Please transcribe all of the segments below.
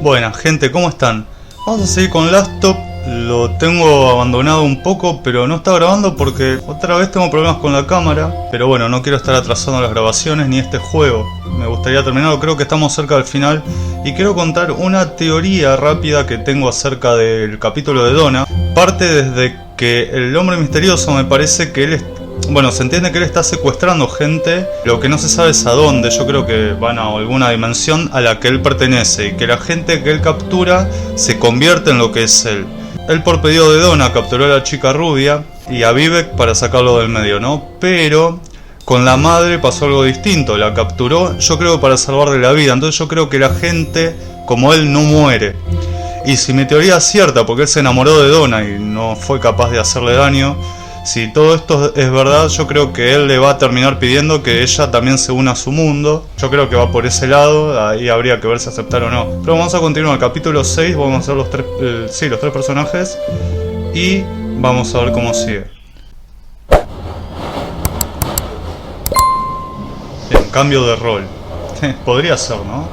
Buenas gente, ¿cómo están? Vamos a seguir con Laptop. Lo tengo abandonado un poco, pero no está grabando porque otra vez tengo problemas con la cámara. Pero bueno, no quiero estar atrasando las grabaciones ni este juego. Me gustaría terminarlo, creo que estamos cerca del final. Y quiero contar una teoría rápida que tengo acerca del capítulo de Donna. Parte desde que el hombre misterioso me parece que él bueno, se entiende que él está secuestrando gente, lo que no se sabe es a dónde. Yo creo que van a alguna dimensión a la que él pertenece y que la gente que él captura se convierte en lo que es él. Él por pedido de Donna capturó a la chica rubia y a Vivek para sacarlo del medio, ¿no? Pero con la madre pasó algo distinto, la capturó yo creo para salvarle la vida. Entonces yo creo que la gente como él no muere. Y si mi teoría es cierta, porque él se enamoró de Donna y no fue capaz de hacerle daño, si todo esto es verdad, yo creo que él le va a terminar pidiendo que ella también se una a su mundo. Yo creo que va por ese lado, ahí habría que ver si aceptar o no. Pero vamos a continuar el capítulo 6, vamos a hacer los tres personajes y vamos a ver cómo sigue. Bien, cambio de rol. Podría ser, ¿no?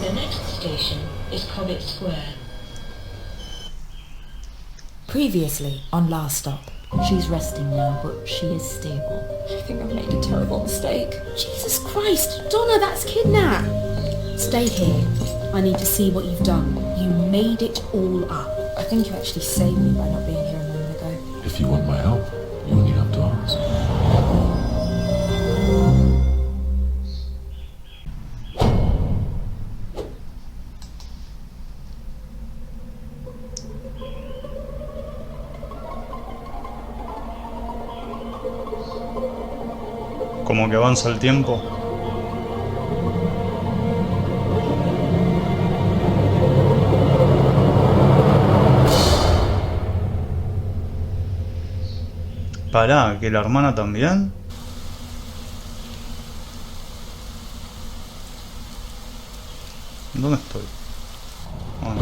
The next station is Cobbett Square. Previously on Last Stop. She's resting now, but she is stable. I think I've made a terrible mistake. Jesus Christ, Donna, that's kidnapped. Stay here. I need to see what you've done. You made it all up. I think you actually saved me by not being here a moment ago. If you want my help, you only have to ask. Como que avanza el tiempo. Pará, ¿que la hermana también? ¿Dónde estoy? Ah.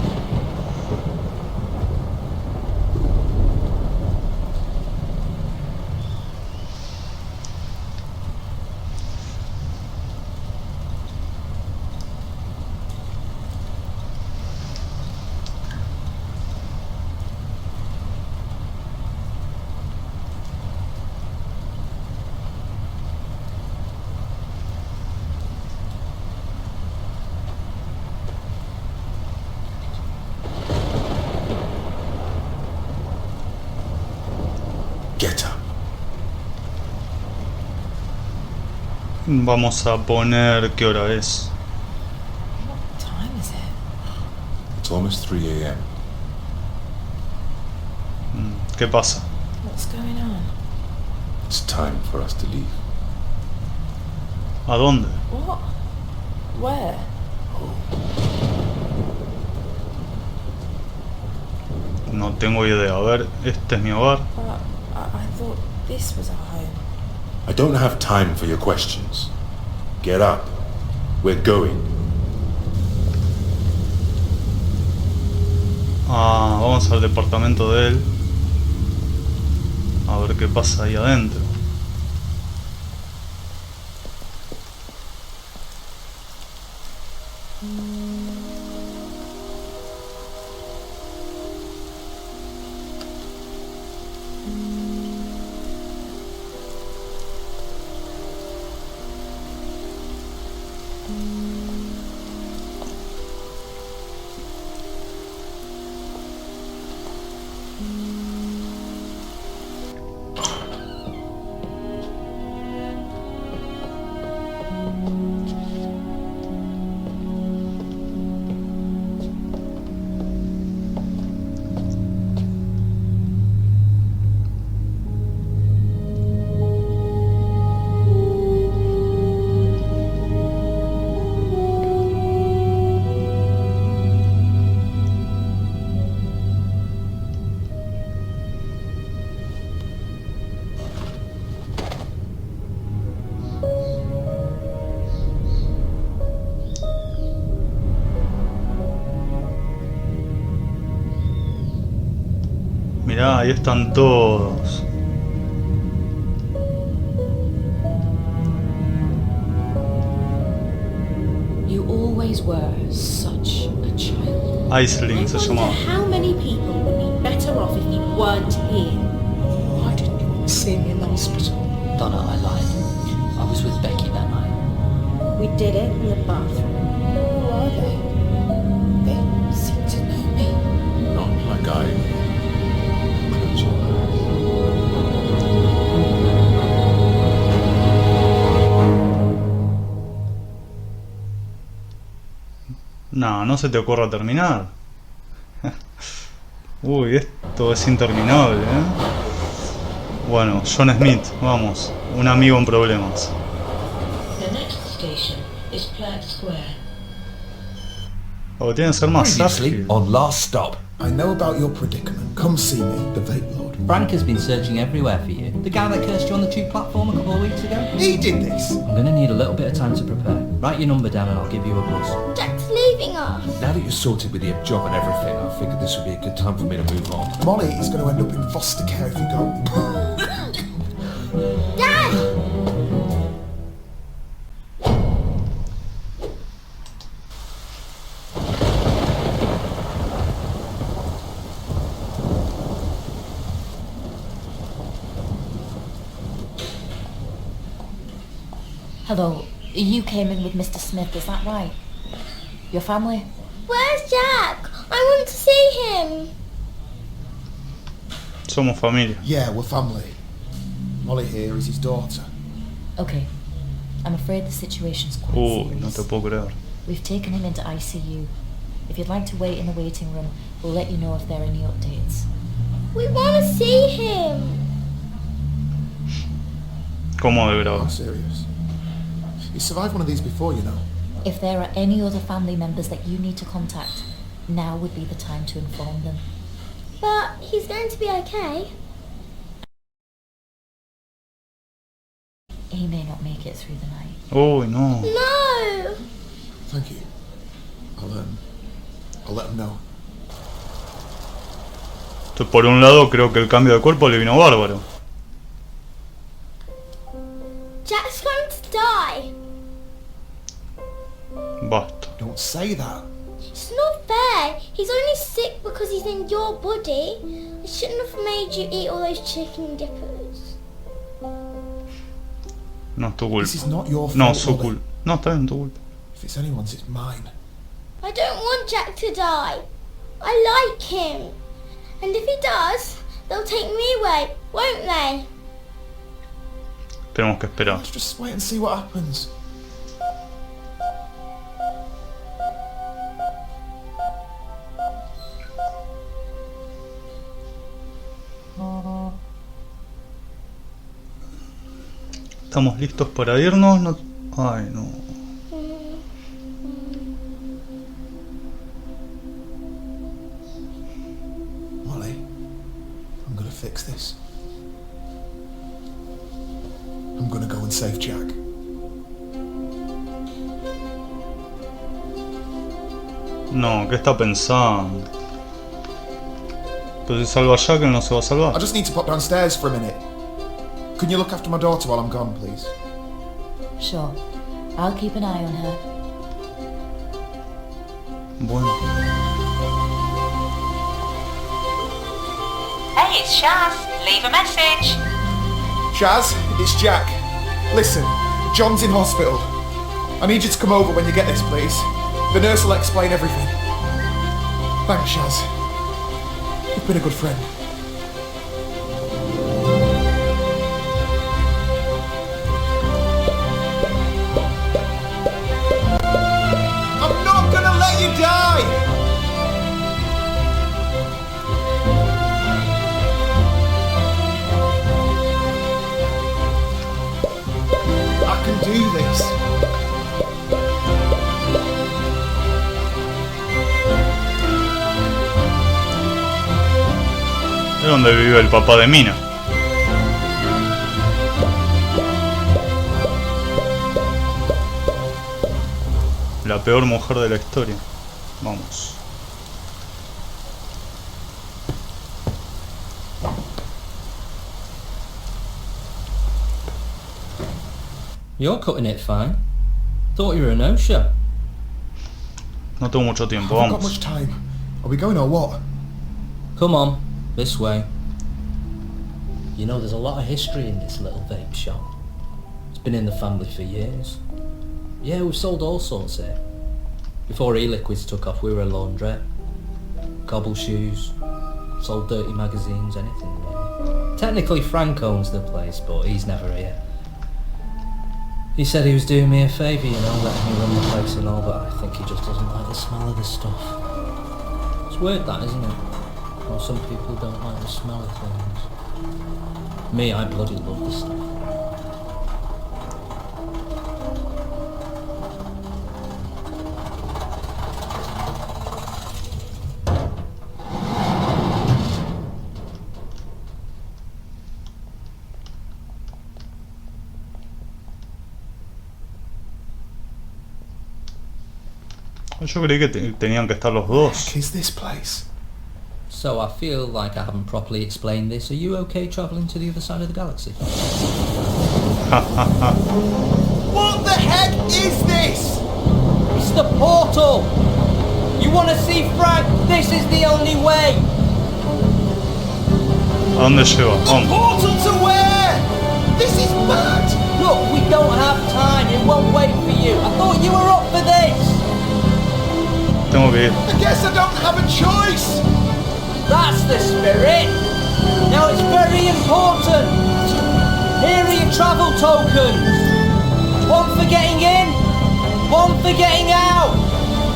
Get up. Vamos a poner qué hora es. What time is it? It's almost 3 a.m. ¿Qué pasa? What's going on? It's time for us to leave. ¿A dónde? What? Where? No tengo idea. A ver, este es mi hogar. But I thought this was our home. I don't have time for your questions. Get up. We're going. Ah, vamos al departamento de él. A ver qué pasa ahí adentro. Mirá, ahí están todos. You always always were such a child. Aisling I se wonder llamaba. how many people would be better off if you weren't here. Why didn't you want to see me in the hospital? Donna, I lied. I was with Becky that night. We did it in the bathroom. Who are they? They seem to know me. Not like I... Close your eyes. No, no se te ocurra terminar. Uy, esto es interminable, Bueno, John Smith, vamos. Un amigo en problemas. The next station is Platt Square. O tiene que ser más Previously ágil. on Last Stop. I know about your predicament. Come see me, the Vape Lord. Frank has been searching everywhere for you. The guy that cursed you on the tube platform a couple of weeks ago? He did this! I'm gonna need a little bit of time to prepare. Write your number down and I'll give you a buzz. Jack's leaving us. Now that you're sorted with your job and everything, I figured this would be a good time for me to move on. Molly is going to end up in foster care if you go. Dad! Hello, you came in with Mr. Smith, is that right? Your family? Where's Jack? I want to see him. Somos familia. Yeah, we're family. Molly here is his daughter. Okay. I'm afraid the situation's quite Uy, serious. no te puedo creer. We've taken him into ICU. If you'd like to wait in the waiting room, we'll let you know if there are any updates. We want to see him. ¿Cómo de grave? I'm serious. He survived one of these before, you know. If there are any other family members that you need to contact, now would be the time to inform them. But he's going to be okay. He may not make it through the night. Uy, no. No! Thank you. I'll let him know. Entonces, por un lado, creo que el cambio de cuerpo le vino bárbaro. Jack's going to die. Basta. Don't say that. It's not fair. He's only sick because he's in your body. I shouldn't have made you eat all those chicken dippers. No es tu culpa. This is not your fault, No, su Molly. culpa. No, está bien, tu culpa. If it's anyone's, it's mine. I don't want Jack to die. I like him. And if he does, they'll take me away, won't they? Tenemos que esperar. Let's just wait and see what happens. ¿Estamos listos para irnos? No... Ay, no. Molly, I'm gonna fix this. I'm gonna go and save Jack. No, ¿qué está pensando? Pues si salva a Jack, él no se va a I salvar. just need to pop downstairs for a minute. Can you look after my daughter while I'm gone, please? Sure. I'll keep an eye on her. Bueno. Hey, it's Shaz. Leave a message. Shaz, it's Jack. Listen, John's in hospital. I need you to come over when you get this, please. The nurse will explain everything. Thanks, Shaz. You've been a good friend. I'm not gonna let you die! I can do this. Es donde vive el papá de Mina. La peor mujer de la historia. Vamos. You're cutting it fine. Thought you were a no-show. No tengo mucho tiempo, Haven't got vamos. much time. Are we going or what? Come on, this way. You know, there's a lot of history in this little vape shop. It's been in the family for years. Yeah, we've sold all sorts here. Before e-liquids took off, we were a laundrette. Cobble shoes, sold dirty magazines, anything really. Technically Frank owns the place, but he's never here. He said he was doing me a favour, you know, letting me run the place and all, but I think he just doesn't like the smell of the stuff. It's weird that, isn't it? Well, some people don't like the smell of things. Me, I bloody love the stuff. Yo creí que tenían que estar los dos. What is this place? So I feel like I haven't properly explained this. Are you okay travelling to the other side of the galaxy? What the heck is this? It's the portal! You want to see Frank? This is the only way! ¿A dónde lleva? Vamos. Portal to where? This is mad! Look, we don't have time. It won't wait for you. I thought you were up for this! Tengo que ir. I guess I don't have a choice! That's the spirit! Now it's very important! Here are your travel tokens! One for getting in, one for getting out!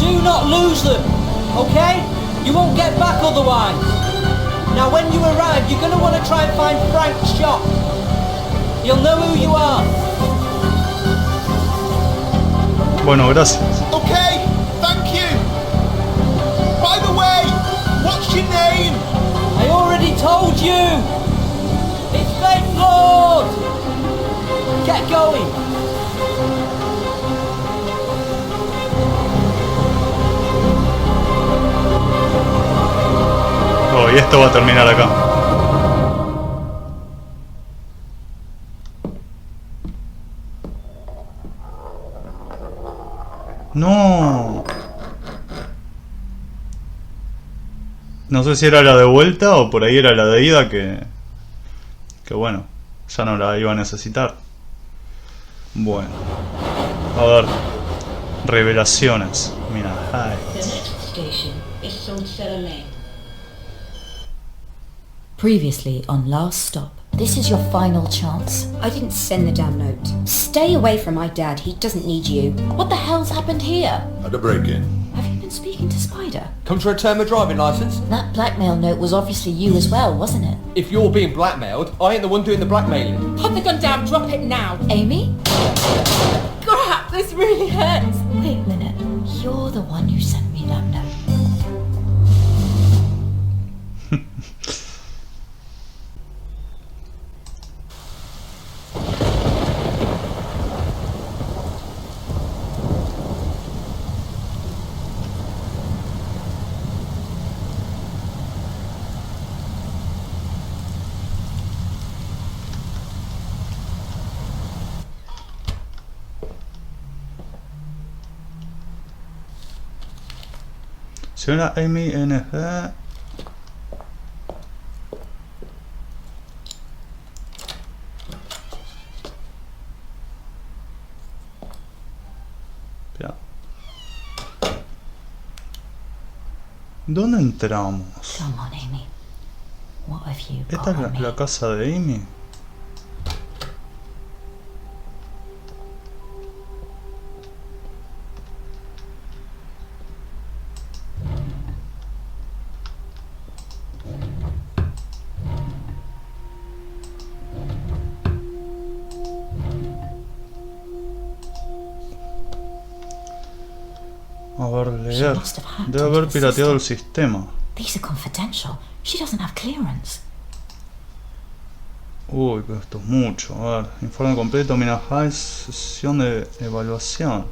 Do not lose them, okay? You won't get back otherwise. Now when you arrive, you're going to want to try and find Frank's shop. He'll know who you are. Bueno, gracias. Okay, thank you! By the way, what's your name? I already told you! It's Fake Lord! Get going! Oh, y esto va a terminar acá. No. No sé si era la de vuelta o por ahí era la de ida que bueno, ya no la iba a necesitar. Bueno. A ver. Revelaciones. Mira, The next station is Solstella Lane. Previously on Last Stop. This is your final chance. I didn't send the damn note. Stay away from my dad. He doesn't need you. What the hell's happened here? Had a break-in. Have you been speaking to Spider? Come to return my driving licence? That blackmail note was obviously you as well, wasn't it? If you're being blackmailed, I ain't the one doing the blackmailing. Put the gun down. Drop it now. Amy? Crap, this really hurts. Wait a minute. You're the one who sent me that note. Señora Amy NG. Espera. ¿Dónde entramos? Come on, Amy. What have you got ¿Esta on es me? la casa de Amy? A ver, leer. must have hacked Debe into haber the pirateado el system. sistema. These are confidential. She doesn't have clearance. Uy, pero esto es mucho. A ver, informe completo, Mina High, sesión de evaluación.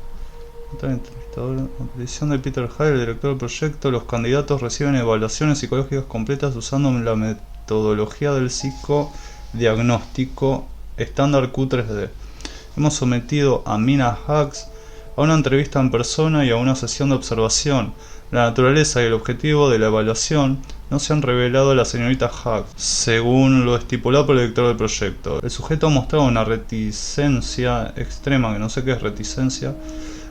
Otra entrevistadora, a petición de Peter High, el director del proyecto, los candidatos reciben evaluaciones psicológicas completas usando la metodología del psicodiagnóstico estándar Q3D. Hemos sometido a Mina Hacks a una entrevista en persona y a una sesión de observación. La naturaleza y el objetivo de la evaluación no se han revelado a la señorita Hack, según lo estipulado por el director del proyecto. El sujeto ha mostrado una reticencia extrema, que no sé qué es reticencia,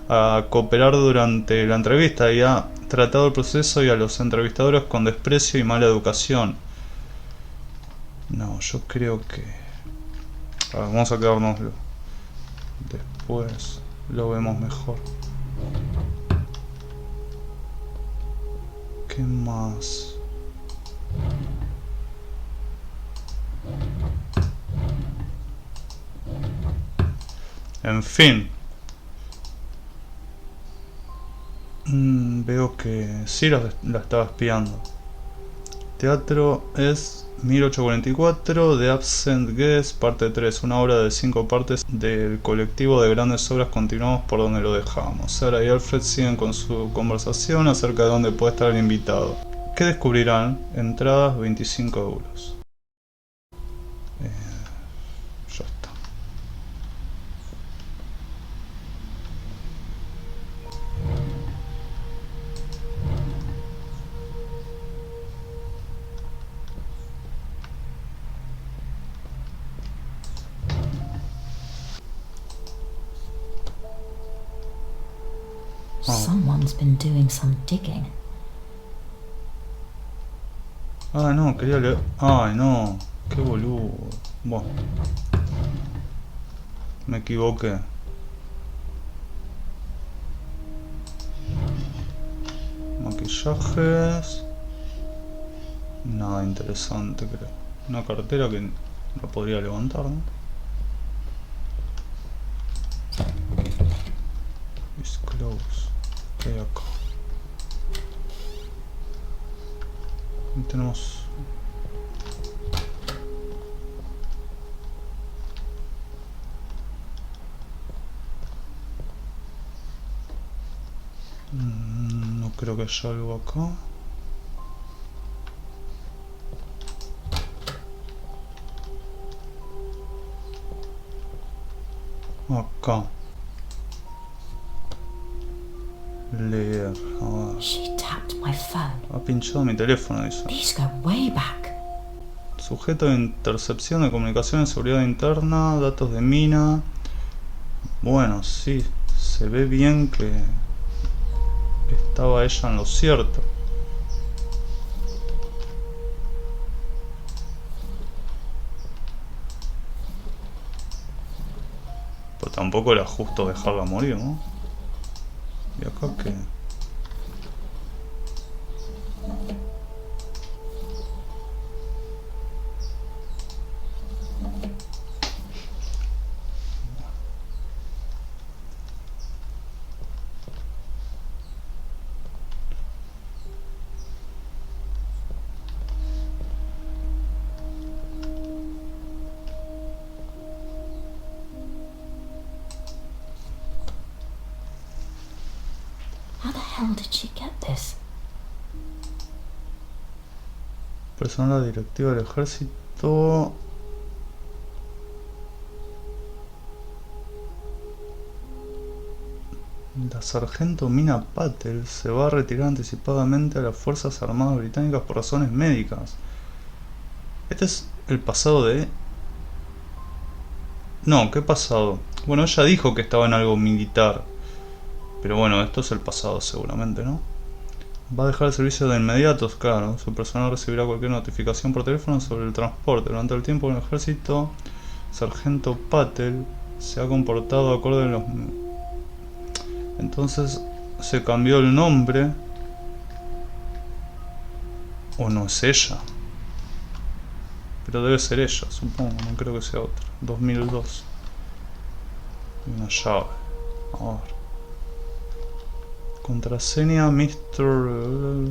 a cooperar durante la entrevista y ha tratado el proceso y a los entrevistadores con desprecio y mala educación. No, yo creo que... vamos a quedárnoslo. Después lo vemos mejor. ¿Qué más? En fin. Veo que sí la estaba espiando. Teatro es 1844, The Absent Guest, parte 3, una obra de 5 partes del colectivo de grandes obras. Continuamos por donde lo dejamos. Sarah y Alfred siguen con su conversación acerca de dónde puede estar el invitado. ¿Qué descubrirán? Entradas 25 euros. Ya está. Someone's been doing some digging. Ah, no, quería leer... Ay, no. Qué boludo. Bueno. Me equivoqué. Maquillajes. Nada interesante, creo. Una cartera que no podría levantar, ¿no? Disclose. ¿Qué hay acá? Y tenemos... no creo que haya algo acá. Acá. Leer. A ver. She tapped my phone. Ha pinchado mi teléfono, dice. These go way back. Sujeto de intercepción de comunicaciones, seguridad interna, datos de mina. Bueno, sí, se ve bien que estaba ella en lo cierto. Pero tampoco era justo dejarla morir, ¿no? ¿Y acá qué? How the hell did she get this? Personal directiva del ejército. La sargento Mina Patel se va a retirar anticipadamente a las Fuerzas Armadas Británicas por razones médicas. Este es el pasado de... No, ¿qué pasado? Bueno, ella dijo que estaba en algo militar. Pero bueno, esto es el pasado seguramente, ¿no? Va a dejar el servicio de inmediato, claro. Su personal recibirá cualquier notificación por teléfono sobre el transporte. Durante el tiempo en el ejército, Sargento Patel se ha comportado acorde a los... Entonces se cambió el nombre. ¿O no es ella? Pero debe ser ella, supongo, no creo que sea otra. 2002. Y una llave. A ver. Contraseña Mr...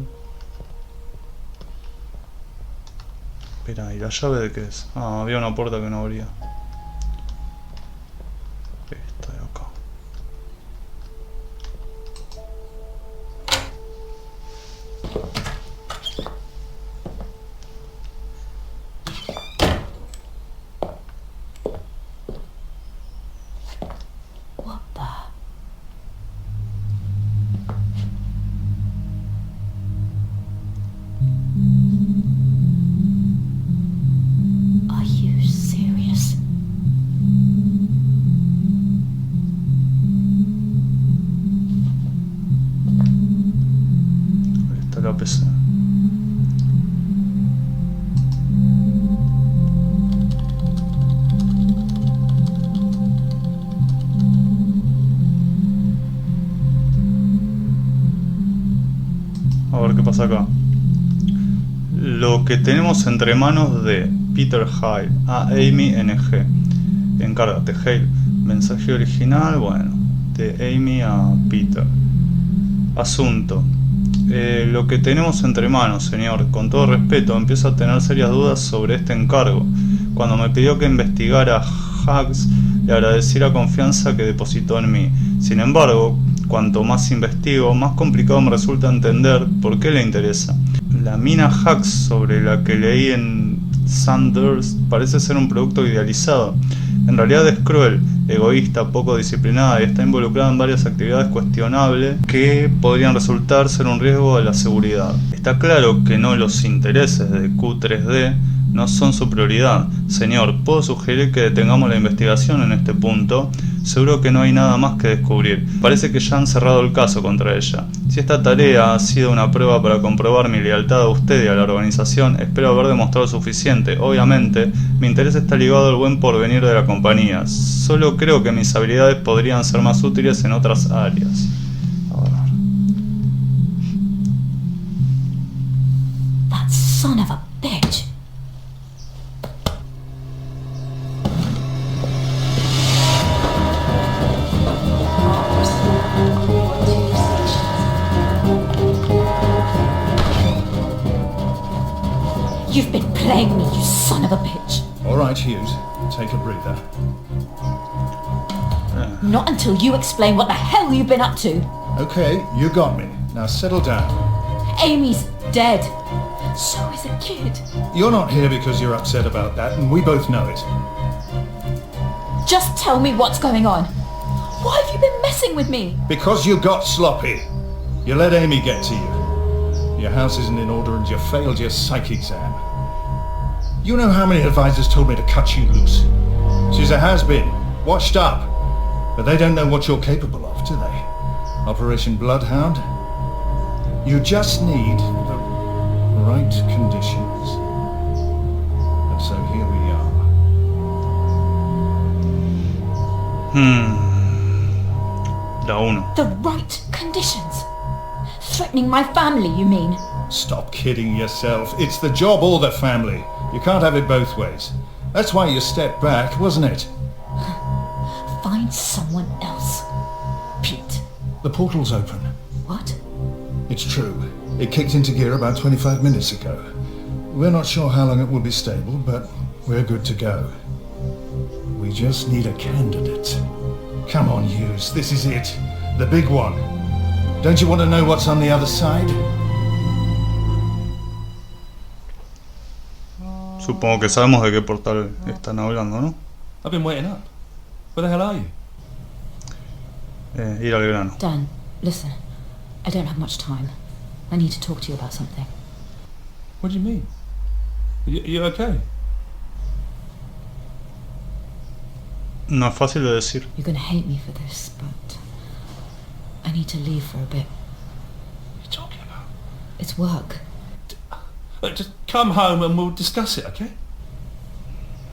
Espera, ¿y la llave de qué es? Ah, había una puerta que no abría. Esta de acá. What the? parece. A ver qué pasa acá. Lo que tenemos entre manos de Peter Hale a Amy NG. Encárgate, Hale. Mensaje original, bueno, de Amy a Peter. Asunto. Lo que tenemos entre manos, señor. Con todo respeto, empiezo a tener serias dudas sobre este encargo. Cuando me pidió que investigara Hacks, le agradecí la confianza que depositó en mí. Sin embargo, cuanto más investigo, más complicado me resulta entender por qué le interesa. La mina Hacks sobre la que leí en Sanders parece ser un producto idealizado. En realidad es cruel, egoísta, poco disciplinada y está involucrada en varias actividades cuestionables que podrían resultar ser un riesgo a la seguridad. Está claro que no los intereses de Q3D no son su prioridad. Señor, ¿puedo sugerir que detengamos la investigación en este punto? Seguro que no hay nada más que descubrir. Parece que ya han cerrado el caso contra ella. Si esta tarea ha sido una prueba para comprobar mi lealtad a usted y a la organización, espero haber demostrado suficiente. Obviamente, mi interés está ligado al buen porvenir de la compañía. Solo creo que mis habilidades podrían ser más útiles en otras áreas. A ver. That son of a bitch. You've been playing me, you son of a bitch. All right, Hughes. Take a breather. Not until you explain what the hell you've been up to. Okay, you got me. Now settle down. Amy's dead. So is a kid. You're not here because you're upset about that, and we both know it. Just tell me what's going on. Why have you been messing with me? Because you got sloppy. You let Amy get to you. Your house isn't in order and you failed your psych exam. You know how many advisors told me to cut you loose? She's a has-been, washed up. But they don't know what you're capable of, do they? Operation Bloodhound? You just need the right conditions. And so here we are. La 1. The right conditions? Threatening my family, you mean? Stop kidding yourself. It's the job or the family. You can't have it both ways. That's why you stepped back, wasn't it? Find someone else. Pete. The portal's open. What? It's true. It kicked into gear about 25 minutes ago. We're not sure how long it will be stable, but we're good to go. We just need a candidate. Come on, Hughes. This is it. The big one. Don't you want to know what's on the other side? Supongo que sabemos de qué portal están hablando, ¿no? I've been waiting up. Where the hell are you? Ir al grano. Dan, listen. I don't have much time. I need to talk to you about something. What do you mean? You okay? No es fácil de decir. You're gonna hate me for this, but I need to leave for a bit. What are you talking about? It's work. Look, just come home and we'll discuss it, okay?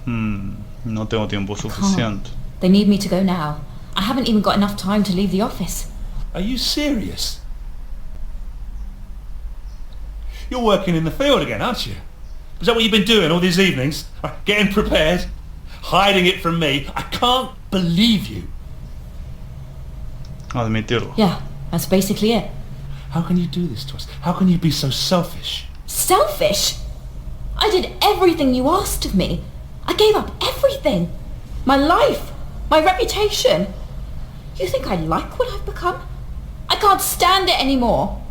No tengo tiempo suficiente. They need me to go now. I haven't even got enough time to leave the office. Are you serious? You're working in the field again, aren't you? Is that what you've been doing all these evenings? Getting prepared? Hiding it from me? I can't believe you. Admitirlo. Yeah, that's basically it. How can you do this to us? How can you be so selfish? Selfish? I did everything you asked of me. I gave up everything. My life. My reputation. You think I like what I've become? I can't stand it anymore.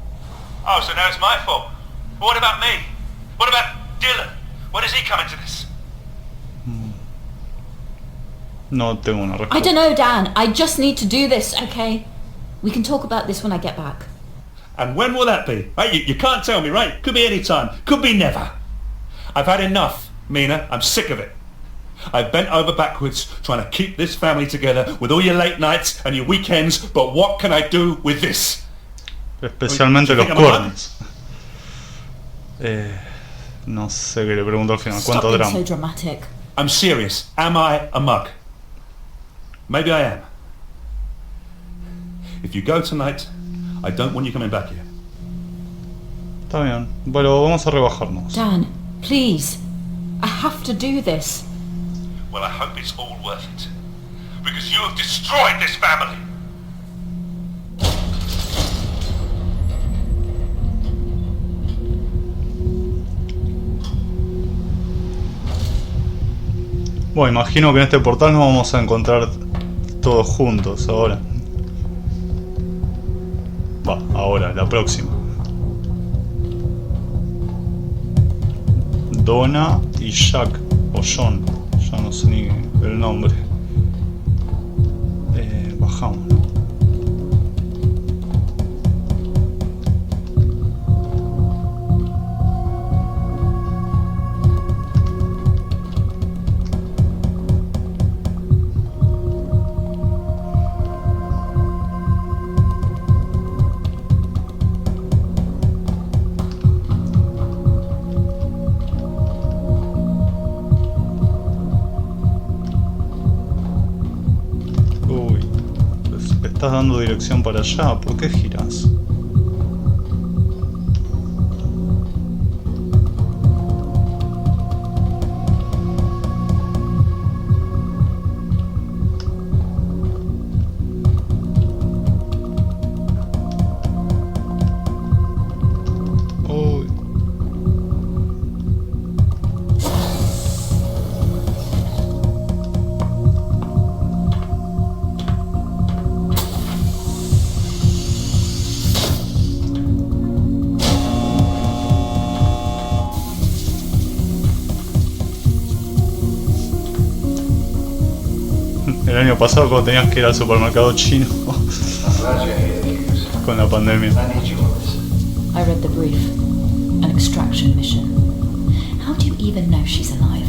Oh, so now it's my fault. What about me? What about Dylan? What does he come into this? No tengo una respuesta. I don't know, Dan. I just need to do this, okay? We can talk about this when I get back. And when will that be? Right, you can't tell me, right? Could be any time. Could be never. I've had enough, Mina. I'm sick of it. I've bent over backwards trying to keep this family together with all your late nights and your weekends, but what can I do with this? Especialmente los cuernos. No sé qué le pregunto al final. Stop ¿Cuánto being drama? so dramatic. I'm serious. Am I a mug? Maybe I am. If you go tonight, I don't want you coming back here. Está bien. Bueno, vamos a rebajarnos. Dan, please. I have to do this. Well, I hope it's all worth it. Because you have destroyed this family. Bueno, imagino que en este portal nos vamos a encontrar todos juntos ahora. Ahora, la próxima. Donna y Jack, o John, ya no sé ni el nombre. Bajamos, ¿no? Estás dando dirección para allá, ¿por qué giras? Uy. El año pasado cuando tenías que ir al supermercado chino con la pandemia. I read the brief. An extraction mission. How do you even know she's alive?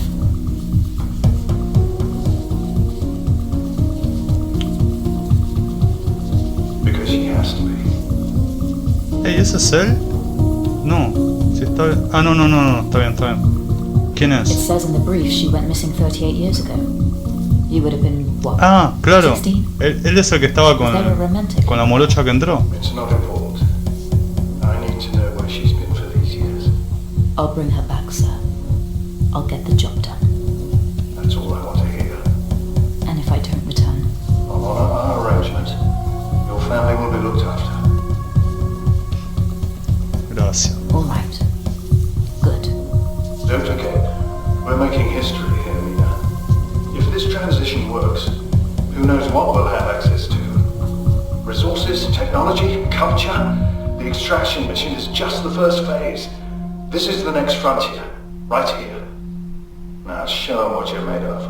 Because she has to be. Ey, ¿ese es él? No, si está bien. Ah, no, está bien. ¿Quién It es? says in the brief she went missing 38 years ago. You would have been, what, Ah, claro. 16? Él es el que estaba They were romantic. con la morocha que entró. It's not important. I need to know where she's been for these years. I'll bring her back, sir. I'll get the job done. That's all I want to hear. And if I don't return, I'll honor our arrangement. Your family will be looked after. Gracias. all right. Good. Don't forget, we're making history here, Mina. If this transition works, who knows what we'll have access to? Resources, technology, culture? The extraction mission is just the first phase. This is the next frontier, right here. Now show them what you're made of.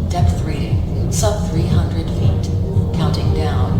Depth reading, sub 300 feet. Counting down.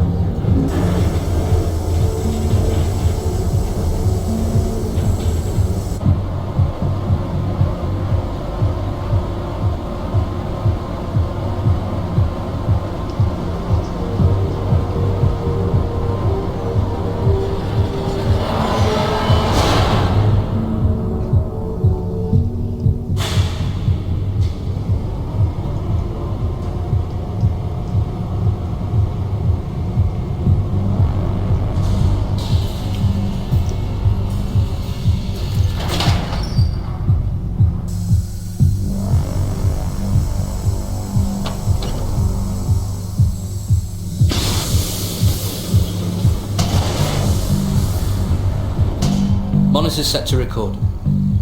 Monitor's set to record.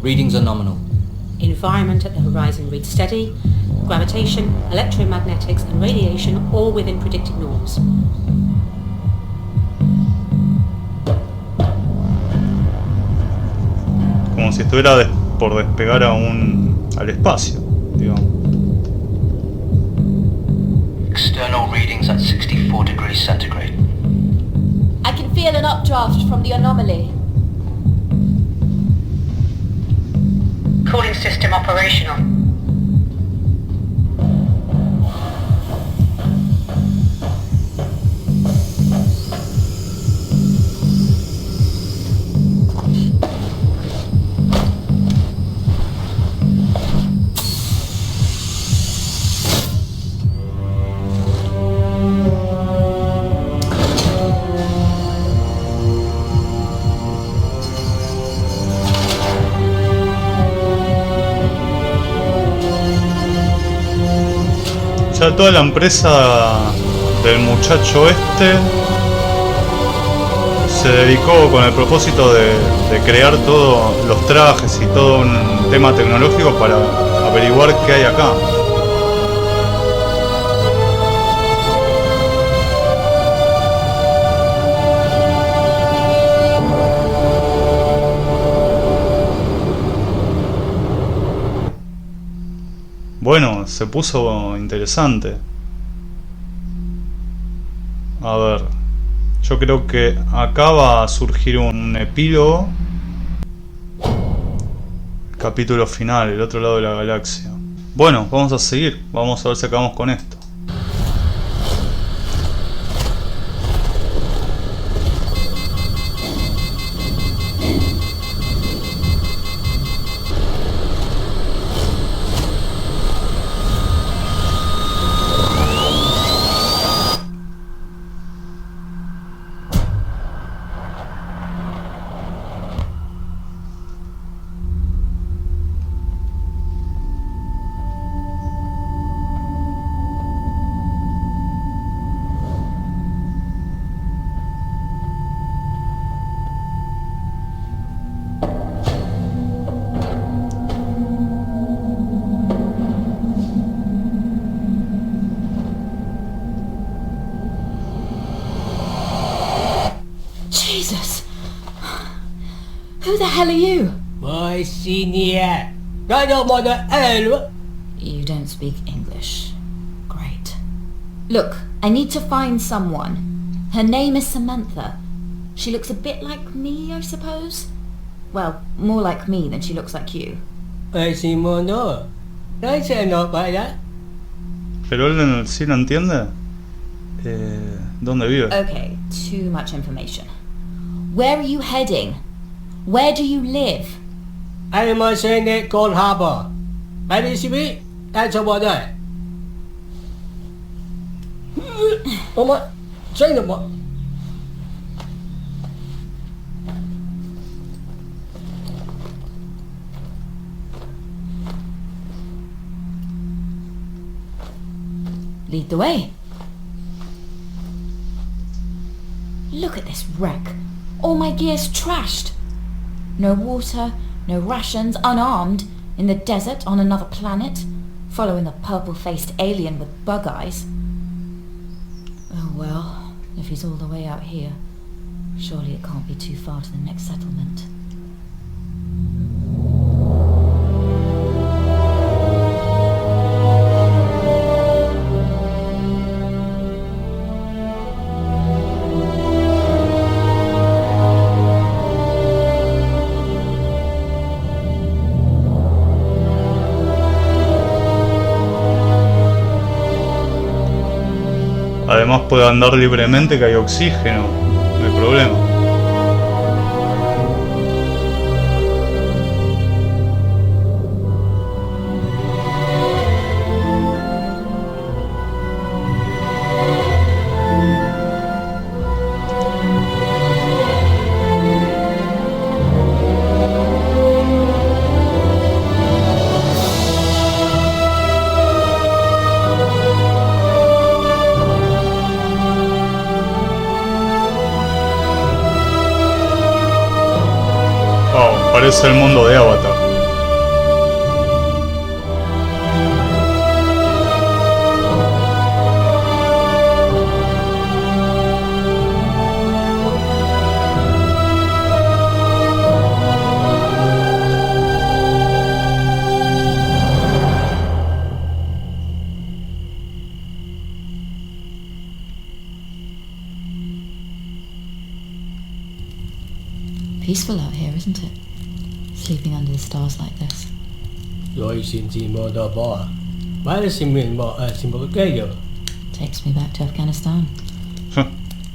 Readings are nominal. Environment at the horizon reads steady. Gravitation, electromagnetics and radiation all within predicted norms. Como si estuviera por despegar al espacio, digamos. External readings at 64 degrees centigrade. I can feel an updraft from the anomaly. Cooling system operational. Ya toda la empresa del muchacho este se dedicó con el propósito de crear todos los trajes y todo un tema tecnológico para averiguar qué hay acá. Bueno, se puso interesante. A ver, yo creo que acá va a surgir un epílogo. Capítulo final, el otro lado de la galaxia. Bueno, vamos a seguir. Vamos a ver si acabamos con esto. Jesus! Who the hell are you? My senior. I don't want to help. You don't speak English. Great. Look, I need to find someone. Her name is Samantha. She looks a bit like me, I suppose. Well, more like me than she looks like you. I see more no. I say not by that. Pero él sí lo entiende. ¿Dónde vive? Okay, too much information. Where are you heading? Where do you live? I am a Senate Gold Harbor. I receive that's about that. Oh my, China what? Lead the way. Look at this wreck. All my gear's trashed. No water, no rations, unarmed, in the desert on another planet, following a purple-faced alien with bug eyes. Oh well, if he's all the way out here, surely it can't be too far to the next settlement. Además puede andar libremente, que hay oxígeno, no hay problema. Parece el mundo de Avatar. peaceful out here, isn't it? Sleeping under the stars like this. Takes me back to Afghanistan.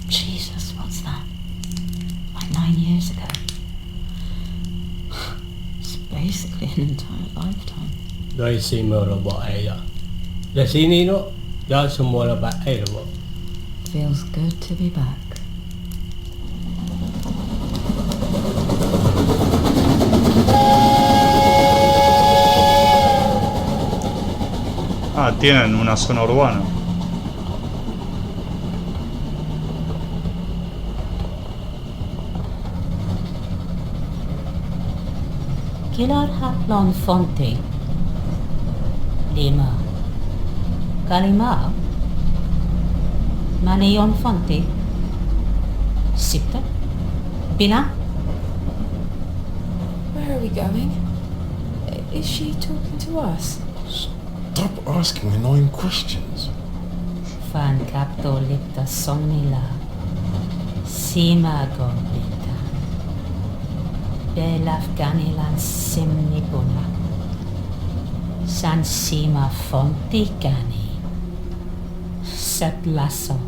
Jesus, what's that? Like 9 years ago. It's basically an entire lifetime. Feels good to be back. Ah, tienen una zona urbana. Kilar Hatlon Fonte Lima Kalima Manion Fonte Sipta Bina. Where are we going? Is she talking to us? Stop asking annoying questions. Fan Capto Lipta Somnila Sima Gombita Belafganilan Simnibuna San Sima Fontigani Setlaso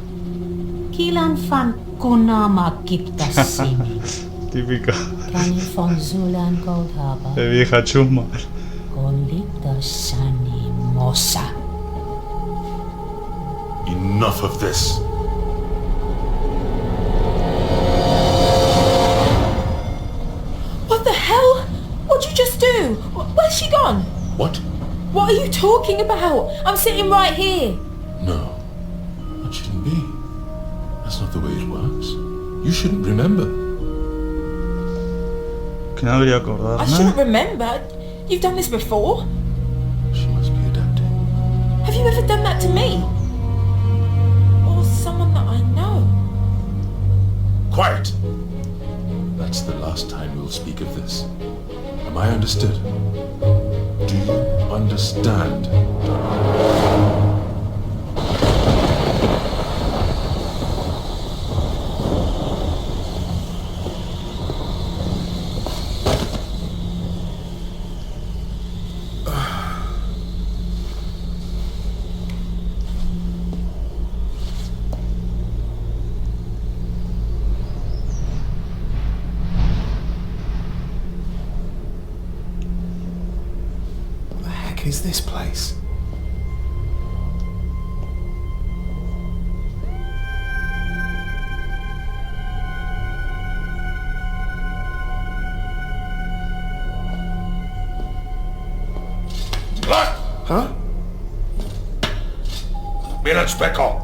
Kilan Fan Kunama Gipta Simi Típica Kani Fonzulan Gold Harbor de vieja chusma. Golito Sani Mosa. Enough of this. What the hell? What'd you just do? Where's she gone? What? What are you talking about? I'm sitting right here. No. That shouldn't be. That's not the way it works. You shouldn't remember. Que no debería acordarme. I shouldn't remember. You've done this before. She must be adapting. Have you ever done that to me? Or someone that I know? Quiet! That's the last time we'll speak of this. Am I understood? Do you understand? Is this place? Huh? Mira Speckle.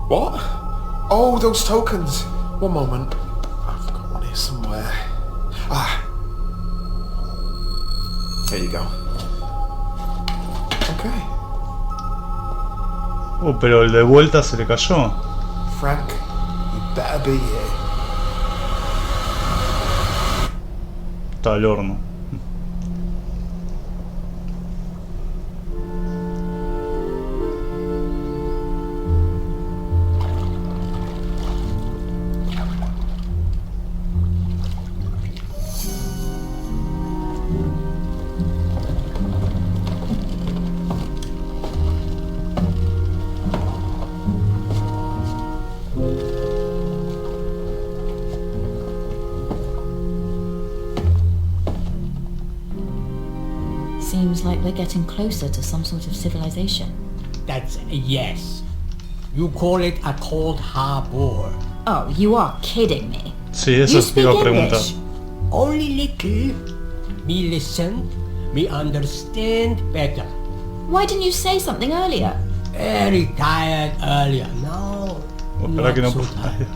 What? Oh, those tokens. One moment. I've got one here somewhere. Ah. There you go. Okay. Oh, pero el de vuelta se le cayó. Frank, you better be here. Está al horno. Seems like we're getting closer to some sort of civilization. That's a yes. You call it a cold harbor. Oh, you are kidding me. Sí, eso You te iba a speak preguntar. English? Only little. Me listen, me understand better. Why didn't you say something earlier? Very tired earlier. No. Ojalá que no so pueda. tired.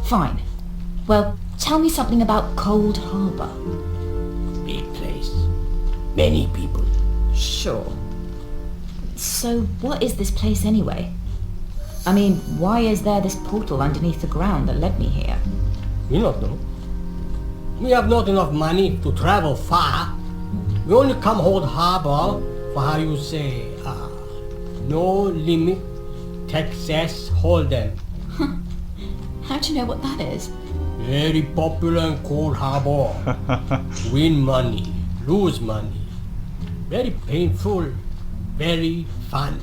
Fine. Well, tell me something about Cold Harbor. Big place. Many people. Sure. So, what is this place anyway? I mean, why is there this portal underneath the ground that led me here? We not know. We have not enough money to travel far. We only come hold harbor for how you say, no limit, Texas Hold'em. How do you know what that is? Very popular in Cold Harbor. Win money, lose money. Very painful, very fun.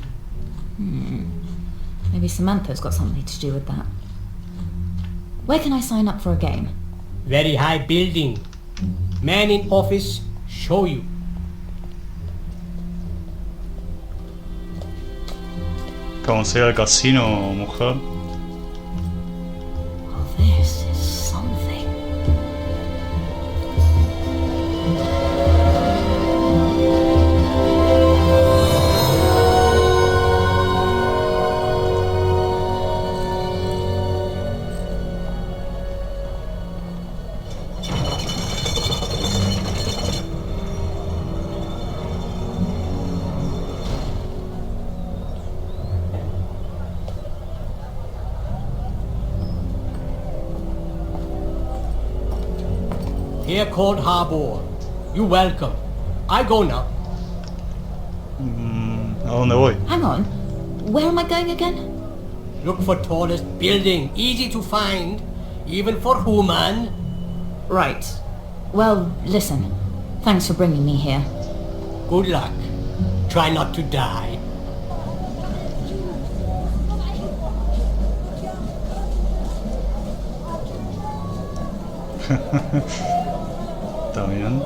Maybe Samantha's got something to do with that. Where can I sign up for a game? Very high building. Man in office, show you. Vamos a ir al casino, mujer. Oh, this is something. Here Cold Harbor. You welcome. I go now. ¿A dónde voy? Hang on. Where am I going again? Look for tallest building. Easy to find. Even for human. Right. Well, listen. Thanks for bringing me here. Good luck. Try not to die. Está bien.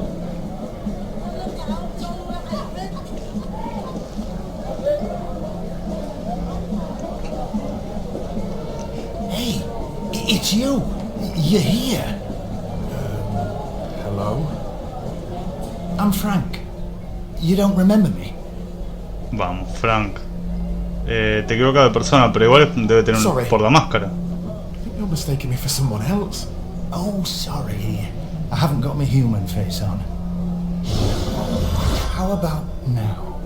Hey, it's you. You're here. Hello? I'm Frank. You don't remember me? Vamos, Frank. Te equivocas de persona, pero igual debe tener Sorry. por la máscara. I think you're mistaking me for someone else. Oh, sorry. I haven't got my human face on. How about now?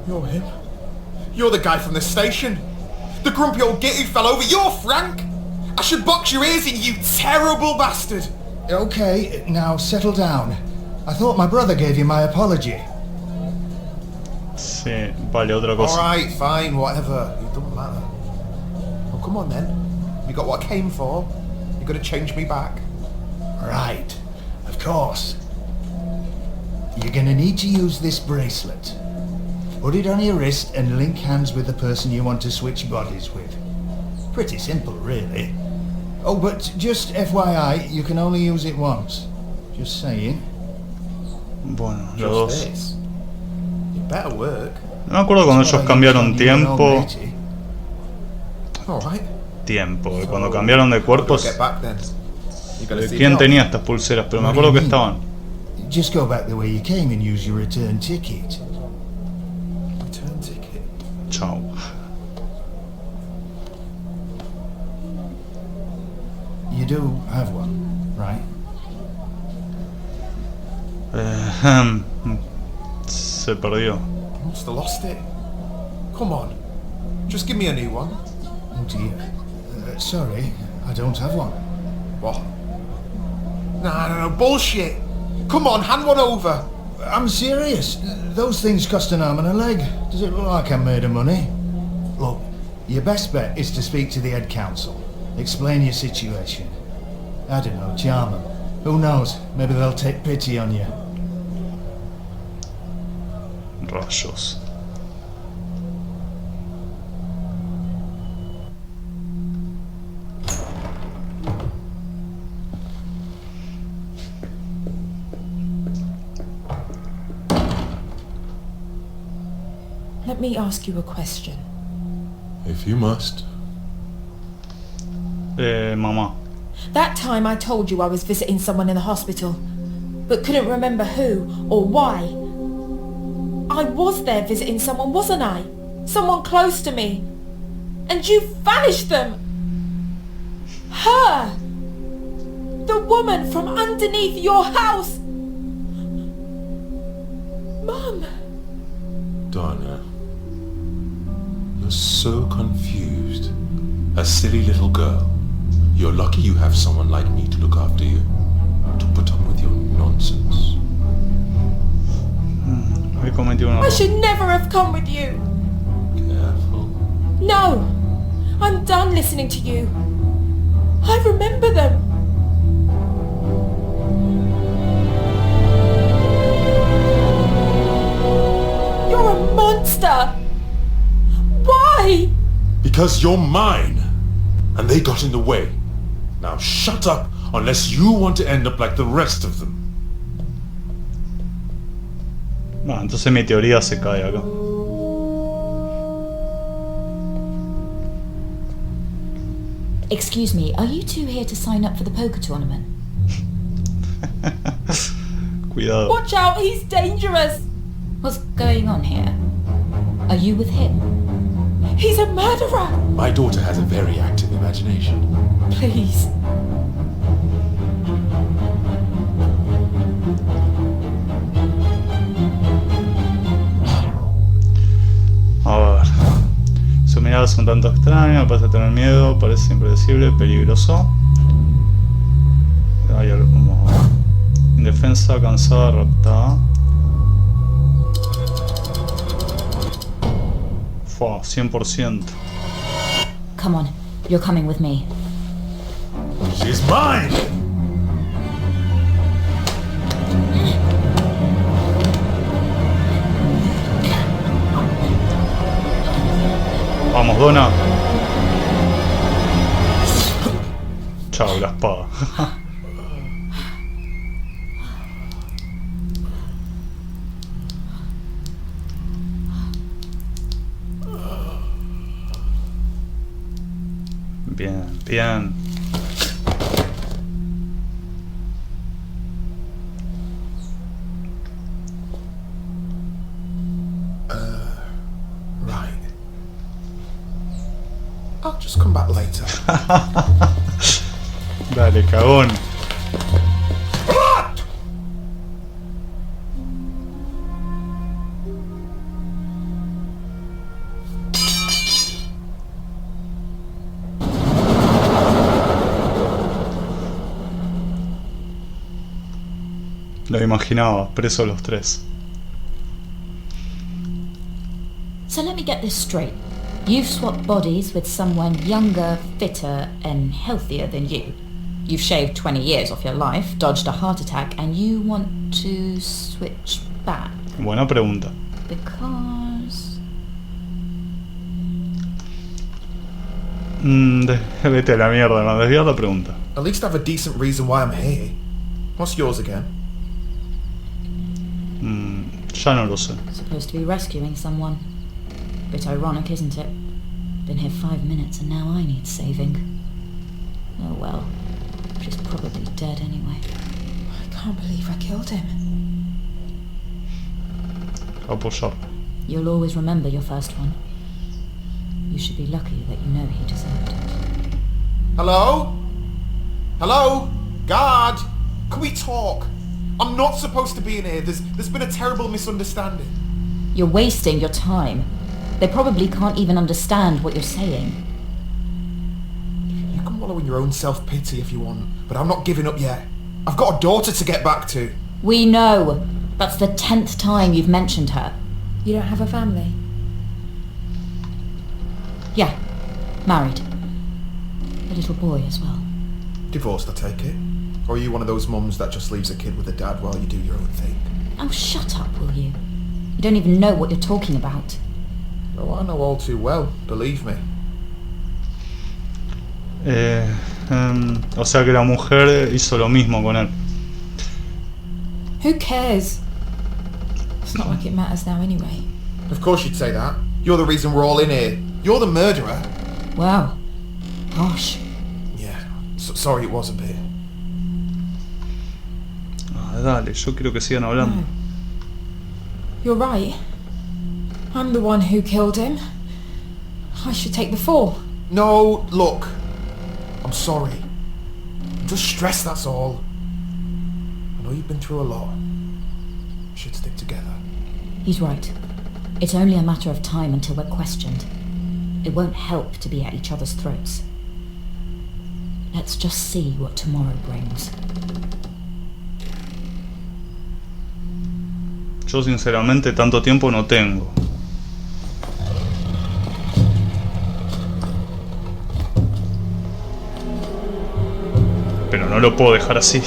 You're him? You're the guy from the station. The grumpy old git who fell over. You're Frank! I should box your ears in, you terrible bastard! Okay, now settle down. I thought my brother gave you my apology. Sí, vale, otra cosa. Alright, fine, whatever. It doesn't matter. Well, come on then. You got what I came for. You're gonna change me back. Right, of course. You're gonna need to use this bracelet. Put it on your wrist and link hands with the person you want to switch bodies with. Pretty simple, really. Oh, but just FYI, you can only use it once. Just saying. Bueno, los Just dos. this. It better work. No me acuerdo cuando ellos cambiaron tiempo. Alright. Tiempo, cuando cambiaron de cuerpos. Get back then. You gotta see ¿Quién me tenía estas pulseras? Pero me acuerdo que estaban. Just go back the way you came and use your return ticket. Return ticket. Chao. You do have one, right? Se perdió. Must have lost it. Come on. Just give me a new one. Oh dear. Sorry, I don't have one. What? No, bullshit. Come on, hand one over. I'm serious. Those things cost an arm and a leg. Does it look like I'm made of money? Look, your best bet is to speak to the head council. Explain your situation. I don't know, charm them. Who knows? Maybe they'll take pity on you. Rayos. Let me ask you a question. If you must. Mamá. That time I told you I was visiting someone in the hospital, but couldn't remember who or why. I was there visiting someone, wasn't I? Someone close to me. And you vanished them! Her! The woman from underneath your house! Mum! Donna, you're so confused. A silly little girl. You're lucky you have someone like me to look after you. To put up with your nonsense. He cometido un I error. should never have come with you! Careful. No! I'm done listening to you. I remember them. You're a monster. Why? Because you're mine. And they got in the way. Now shut up unless you want to end up like the rest of them. No, entonces mi teoría se cae acá. Excuse me, are you two here to sign up for the poker tournament? Cuidado. Watch out, he's dangerous! What's going on here? Are you with him? He's a murderer! My daughter has a very active imagination. Please. A ver. Sus miradas son tanto extrañas, parece tener miedo, parece impredecible, peligroso. Hay algo como indefensa, cansada, raptada. Fua, 100%. Come on, you're coming with me. She's mine! Vamos, Donna. Chao, la espada. Bien, bien. Right. I'll just come back later. Dale, cagón. Lo imaginaba, presos los tres. So let me get this straight. You've swapped bodies with someone younger, fitter, and healthier than you. You've shaved 20 years off your life, dodged a heart attack, and you want to switch back. Buena pregunta. Because... Vete a la mierda, me desviar la pregunta. At least I have a decent reason why I'm here. What's yours again? Ya no lo sé. Supposed to be rescuing someone. Bit ironic, isn't it? Been here 5 minutes and now I need saving. Oh well. She's probably dead anyway. I can't believe I killed him. Apoyar. You'll always remember your first one. You should be lucky that you know he deserved it. Hello? Hello? Guard? Can we talk? I'm not supposed to be in here. There's been a terrible misunderstanding. You're wasting your time. They probably can't even understand what you're saying. You can wallow in your own self-pity if you want, but I'm not giving up yet. I've got a daughter to get back to. We know. That's the 10th time you've mentioned her. You don't have a family? Yeah. Married. A little boy as well. Divorced, I take it? Or are you one of those mums that just leaves a kid with a dad while you do your own thing? Oh, shut up, will you? You don't even know what you're talking about. Oh, I know all too well, believe me. O sea que la mujer hizo lo mismo con él. Who cares? It's not like it matters now anyway. Of course you'd say that. You're the reason we're all in here. You're the murderer. Wow. Gosh. Yeah, sorry it was a bit. Dale, yo quiero que sigan hablando. No. You're right. I'm the one who killed him. I should take the fall. No, look. I'm sorry. I'm just stressed, that's all. I know you've been through a lot. We should stick together. He's right. It's only a matter of time until we're questioned. It won't help to be at each other's throats. Let's just see what tomorrow brings. Yo sinceramente tanto tiempo no tengo. lo puedo dejar así.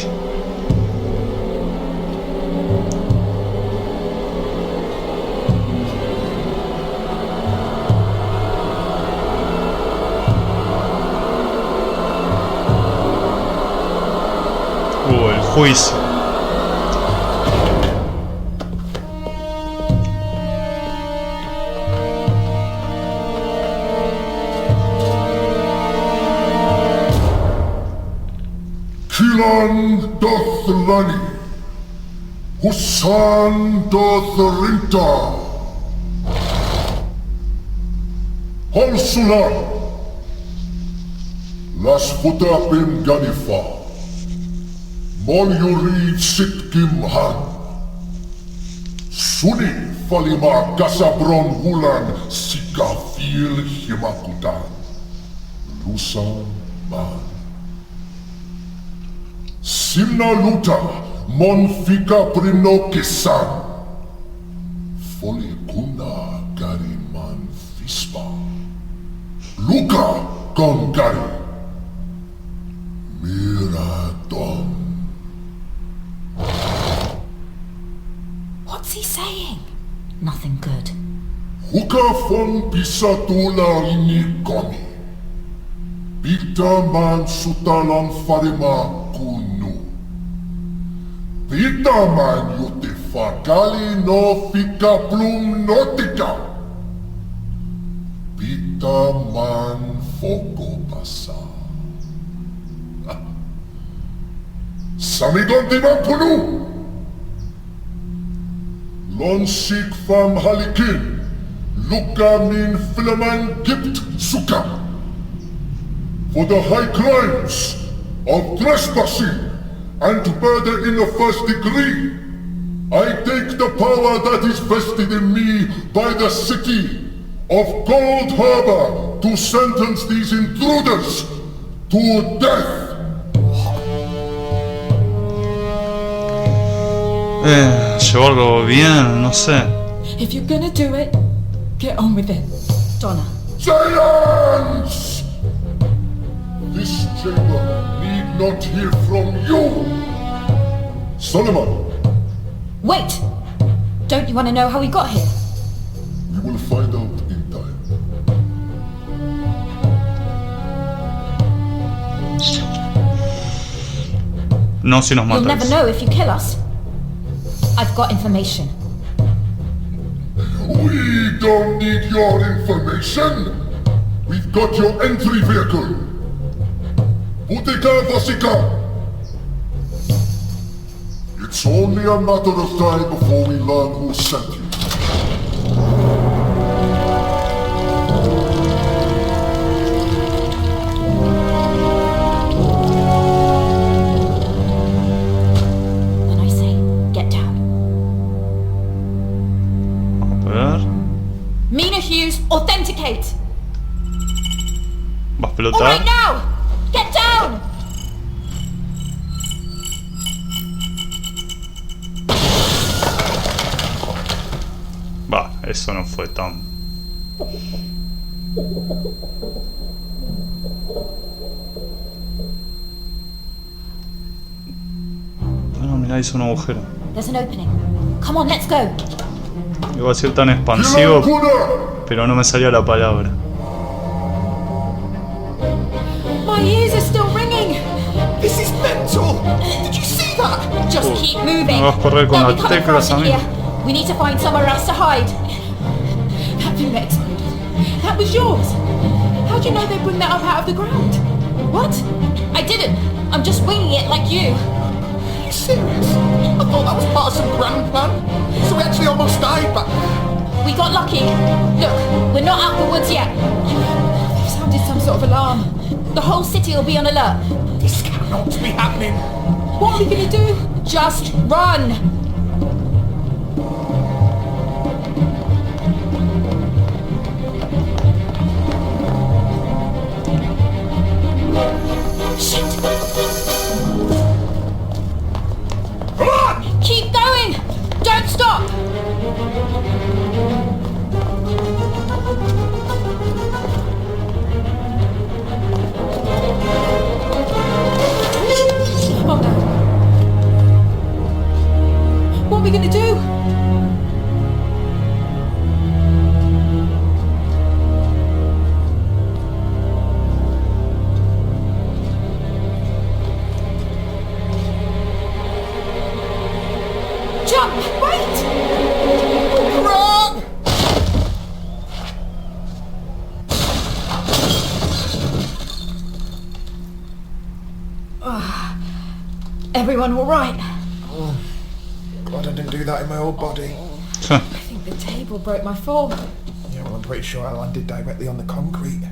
El juicio. Kilan doth lani, Husan doth rinta, Holsulan, Las Futapim Ganifa, Mol Yurid Sitkim Han, Suni Falima Kasabron Hulan Sikafil Himakutan, Lusan Man. Simna luta mon fika prino kisan, Foli kuna gari man fispa, Luka kon gari, Mira dom. What's he saying? Nothing good. Huka fon pisatula ini koni, Bita man sutalan farima kunu. Pita man yote fakali no fika plum notica. Pita man foco pasa. Samigon di man punu. Lon sik fam halikin. Luka min filaman gipt suka. For the high crimes of trespassing and murder in the first degree, I take the power that is vested in me by the city of Gold Harbor to sentence these intruders to death. Llevarlo bien, no sé. If you're gonna do it, get on with it. Donna. Silence! This chamber need not hear from you. Solomon. Wait! Don't you want to know how we got here? We will find out in time. No, si nos You'll matas. never know if you kill us. I've got information. We don't need your information. We've got your entry vehicle. Butika Vasika. It's only a matter of time before we learn who sent you. Then I say, get down. A ver. Mina Hughes, authenticate! Va a All explotar. right now! Get down! Va, eso no fue tan... Bueno, mirá, hizo un agujero. There's an opening. Come on, let's go. Iba a ser tan expansivo, pero no me salía la palabra. My ears are still ringing. This is mental. Did you see that? Just keep moving. Me vas a correr con They'll las be coming for teclas us a in mí. here. We need to find somewhere else to hide. That thing that exploded. That was yours. How'd you know they'd bring that up out of the ground? What? I didn't. I'm just winging it like you. Are you serious? I thought that was part of some grand plan. So we actually almost died back there. We got lucky. Look, we're not out of the woods yet. They've sounded some sort of alarm. The whole city will be on alert. This cannot be happening. What are we gonna do? Just run! Shit! Come on! Keep going! Don't stop! we gonna do? Jump! Wait! Crap! Everyone all right? Oh, glad I didn't do that in my old body. I think the table broke my fall. Yeah, well, I'm pretty sure I landed directly on the concrete.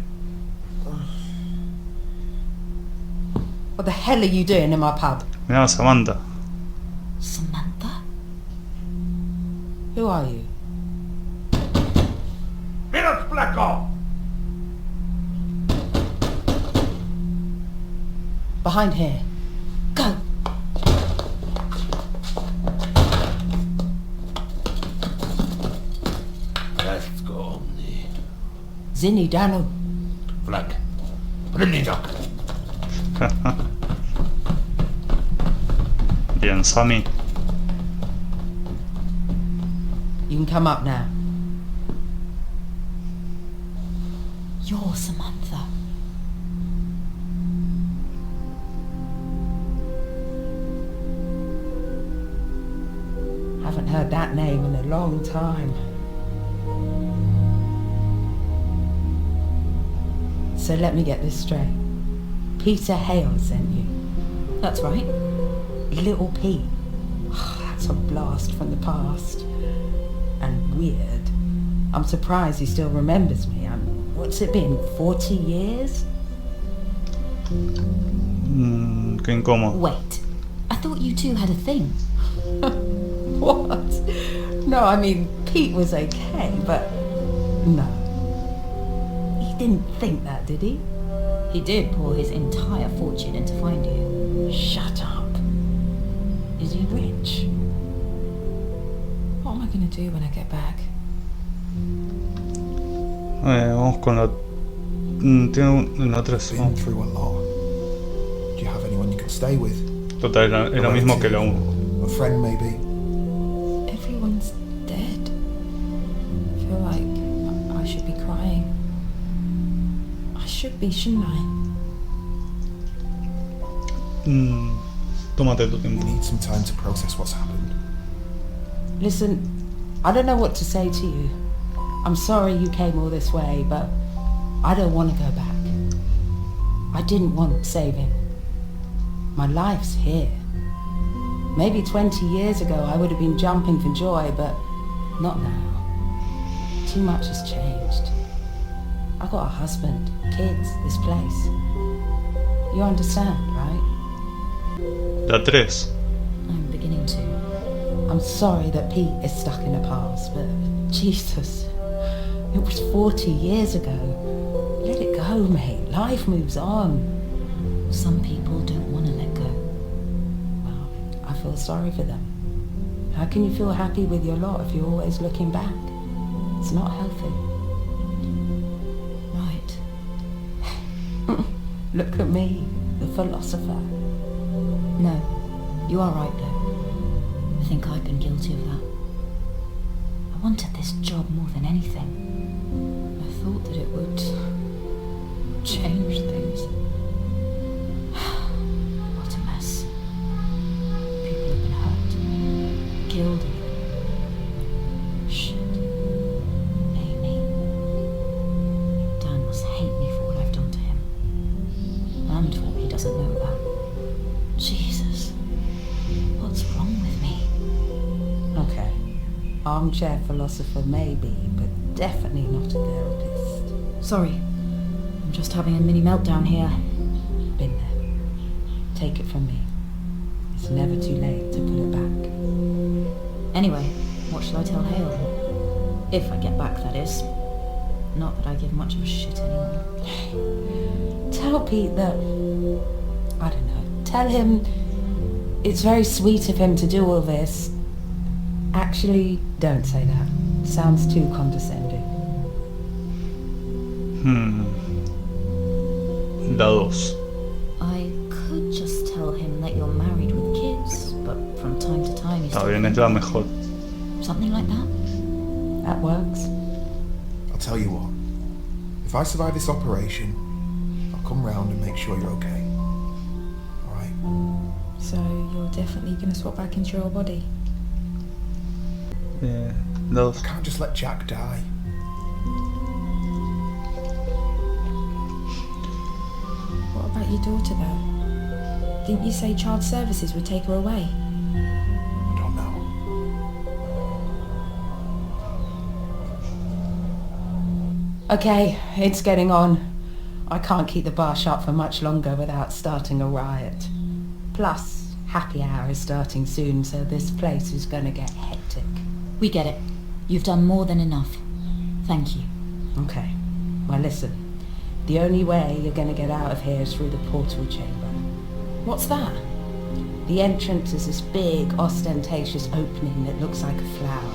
What the hell are you doing in my pub? Mirá, Samantha. Samantha? Who are you? Mira, flaco! Behind here. Go! Let's go. Zinni Dano. Flag. Renidok. Bien, Sammy. You can come up now. You're Samantha. Haven't heard that name in a long time. So let me get this straight. Peter Hale sent you. That's right. Little Pete. Oh, that's a blast from the past. And weird. I'm surprised he still remembers me. What's it been, 40 years? Qué incómodo. Wait. I thought you two had a thing. What? No, I mean, Pete was okay, but no. He didn't think that, did he? He did pour his entire fortune in to find you. Shut up. Is he rich? What am I gonna do when I get back? Vamos con la... Tiene una 3. Been through a lot. Do you have anyone you can stay with? Total, era mismo que la 1. A friend, maybe? Everyone's dead. I feel like I should be crying. I should be, shouldn't I? Tómate tu You tiempo. need some time to process what's happened. Listen, I don't know what to say to you. I'm sorry you came all this way, but I don't want to go back. I didn't want saving. My life's here. Maybe 20 years ago I would have been jumping for joy, but not now. Too much has changed. I got a husband, kids, this place. You understand, right? La 3. I'm beginning to. I'm sorry that Pete is stuck in the past, but Jesus, it was 40 years ago. Let it go, mate. Life moves on. Some people don't want to let go. Well, I feel sorry for them. How can you feel happy with your lot if you're always looking back? It's not healthy. Right. Look at me, the philosopher. No, you are right though. I think I've been guilty of that. I wanted this job more than anything. I thought that it would change things. What a mess. People have been hurt, killed even. Shit. Amy. Dan must hate me for what I've done to him. And for what he doesn't know about. Jesus. What's wrong with me? Okay. Armchair philosopher maybe, but definitely not a therapist. Sorry. I'm just having a mini meltdown here. Been there. Take it from me. It's never too late to put it back. Anyway, what should I tell Hale? If I get back, that is. Not that I give much of a shit anymore. Tell Pete that... I don't know. Tell him it's very sweet of him to do all this. Actually, don't say that. Sounds too condescending. La 2. I could just tell him that you're married with kids, but from time to time he Está bien, es la mejor. Something like that? That works. I'll tell you what. If I survive this operation, I'll come round and make sure you're okay. Alright? So you're definitely gonna swap back into your body? Yeah, those. I can't just let Jack die. What about your daughter though? Didn't you say child services would take her away? I don't know. Okay, it's getting on. I can't keep the bar shut for much longer without starting a riot. Plus, happy hour is starting soon, so this place is gonna get hectic. We get it. You've done more than enough. Thank you. Okay. Well, listen. The only way you're gonna get out of here is through the portal chamber. What's that? The entrance is this big, ostentatious opening that looks like a flower.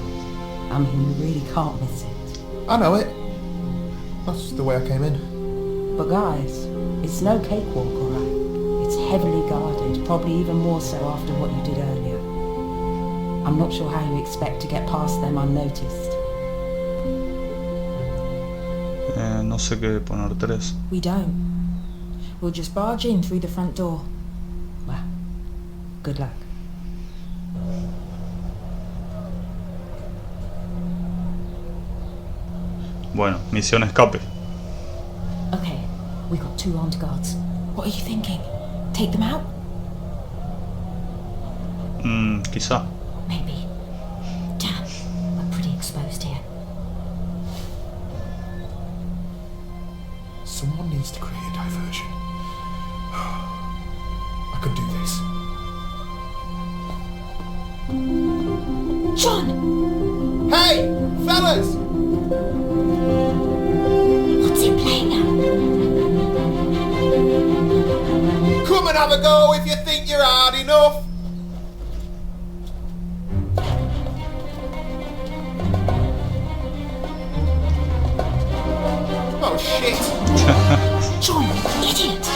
I mean, you really can't miss it. I know it. That's the way I came in. But guys, it's no cakewalk, alright? It's heavily guarded, probably even more so after what you did earlier. I'm not sure how you expect to get past them unnoticed. No sé qué poner 3. We don't. We'll just barge in through the front door. Well, good luck. Bueno, misión escape. Okay, we got 2 armed guards. What are you thinking? Take them out? Quizá. Maybe. Damn, we're pretty exposed here. Someone needs to create a diversion. I could do this. John! Hey, fellas! What's he playing at? Come and have a go if you think you're hard enough. Oh shit! John, idiot!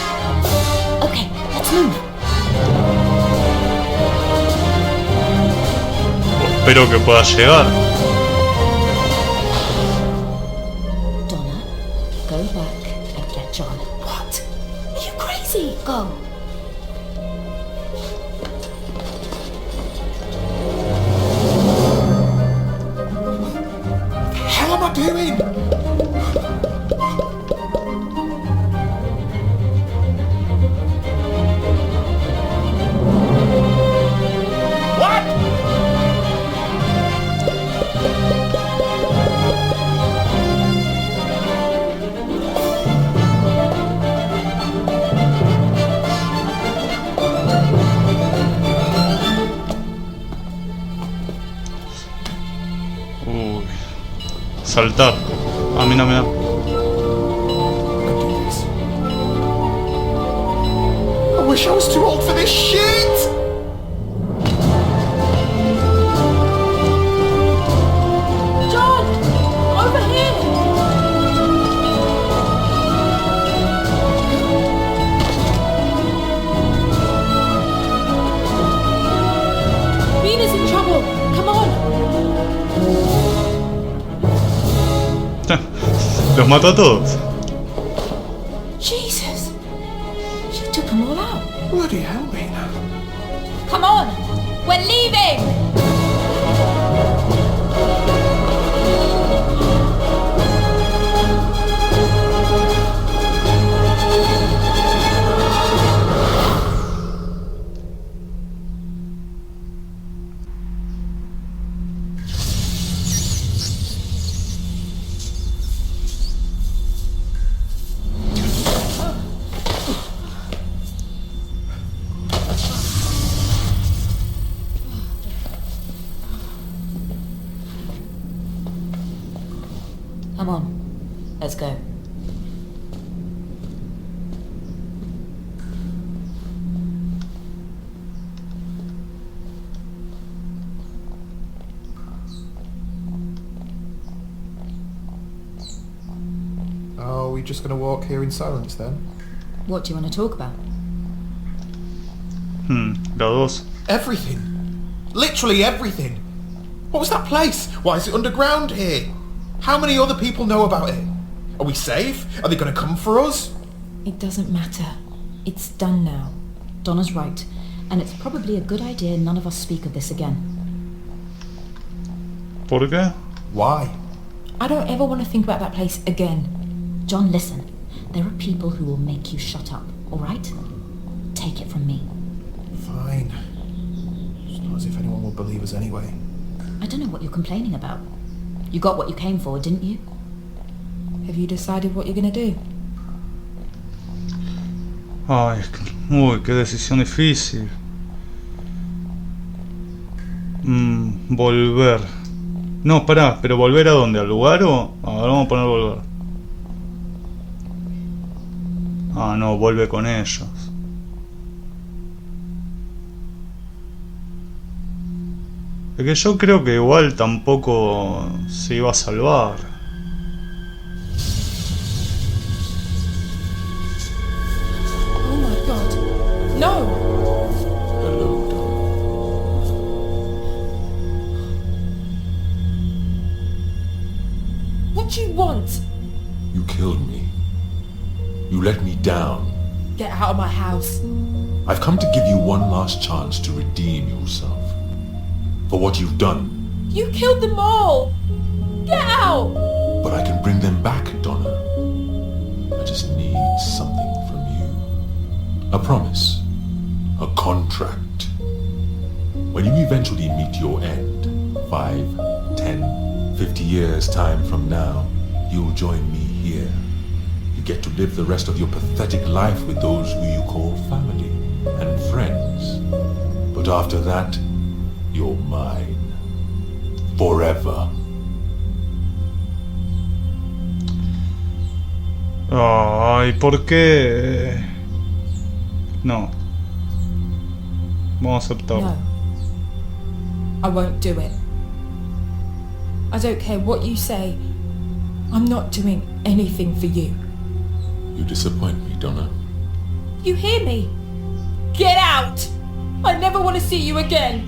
Okay, let's move. Espero que pueda llegar. Donna, go back and get John. What? Are you crazy? Go. What the hell am I doing? Saltar. Ah, mira, mira. I wish I was too old for this shit! John! Over here! Venus in trouble! Come on! Los mató a todos. Jesus! She took them all out. Bloody hell, Mina. Come on! We're leaving! Come on, let's go. Are we just gonna walk here in silence then? What do you want to talk about? Los dos. Everything. Literally everything. What was that place? Why is it underground here? How many other people know about it? Are we safe? Are they going to come for us? It doesn't matter. It's done now. Donna's right, and it's probably a good idea none of us speak of this again. ¿Por qué? Why? I don't ever want to think about that place again. John, listen. There are people who will make you shut up, alright? Take it from me. Fine. It's not as if anyone will believe us anyway. I don't know what you're complaining about. You got what you came for, didn't you? Have you decided what you're going to do? Ay, uy, qué decisión difícil. Volver. No, pará, pero ¿volver a dónde? ¿Al lugar o...? A ver, vamos a poner volver. Ah, no, vuelve con ellos. Es que yo creo que igual tampoco se iba a salvar. Oh my god. No! Hello, Donna. What do you want? You killed me. You let me down. Get out of my house. I've come to give you one last chance to redeem yourself for what you've done. You killed them all! Get out! But I can bring them back, Donna. I just need something from you. A promise. A contract. When you eventually meet your end, 5, 10, 50 years time from now, you'll join me here. You get to live the rest of your pathetic life with those who you call family and friends. But after that, you're mine. Forever. Ay, ¿por qué? No. Vamos a aceptarlo. No. I won't do it. I don't care what you say. I'm not doing anything for you. You disappoint me, Donna. You hear me? Get out! I never want to see you again.